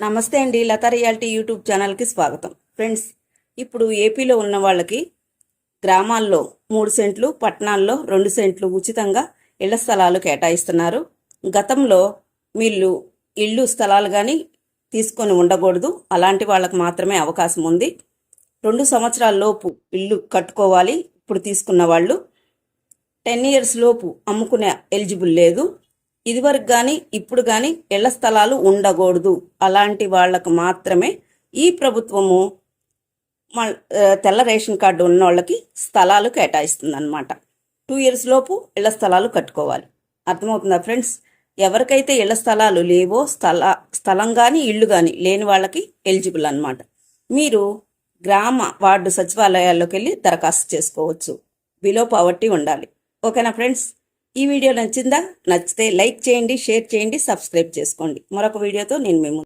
నమస్తే అండి, Lata reality YouTube ఛానల్కి స్వాగతం. ఫ్రెండ్స్, ఇప్పుడు ఏపీలో ఉన్న వాళ్ళకి గ్రామాల్లో 3 సెంట్లు, పట్టణాల్లో 2 సెంట్లు ఉచితంగా ఇళ్ల స్థలాలు కేటాయిస్తున్నారు. గతంలో వీళ్ళు ఇళ్ళు స్థలాలు కానీ తీసుకొని ఉండకూడదు, అలాంటి వాళ్ళకు మాత్రమే అవకాశం ఉంది. 2 సంవత్సరాల లోపు ఇల్లు కట్టుకోవాలి. ఇప్పుడు తీసుకున్న వాళ్ళు 10 years లోపు అమ్ముకునే ఎలిజిబుల్ లేదు. ఇదివరకు కానీ ఇప్పుడు కానీ ఇళ్ల స్థలాలు ఉండకూడదు, అలాంటి వాళ్లకు మాత్రమే ఈ ప్రభుత్వము తెల్ల రేషన్ కార్డు ఉన్న వాళ్ళకి స్థలాలు కేటాయిస్తుంది అన్నమాట. 2 years లోపు ఇళ్ల స్థలాలు కట్టుకోవాలి. అర్థమవుతుందా ఫ్రెండ్స్? ఎవరికైతే ఇళ్ల స్థలాలు లేవో స్థలం కానీ ఇళ్ళు కానీ లేని వాళ్ళకి ఎలిజిబుల్ అన్నమాట. మీరు గ్రామ వార్డు సచివాలయాల్లోకి వెళ్ళి దరఖాస్తు చేసుకోవచ్చు. బిలో పావర్టీ ఉండాలి. ఓకేనా ఫ్రెండ్స్? ఈ వీడియో నచ్చిందా? నచ్చితే లైక్ చేయండి, షేర్ చేయండి, సబ్స్క్రైబ్ చేసుకోండి. మరొక వీడియోతో నేను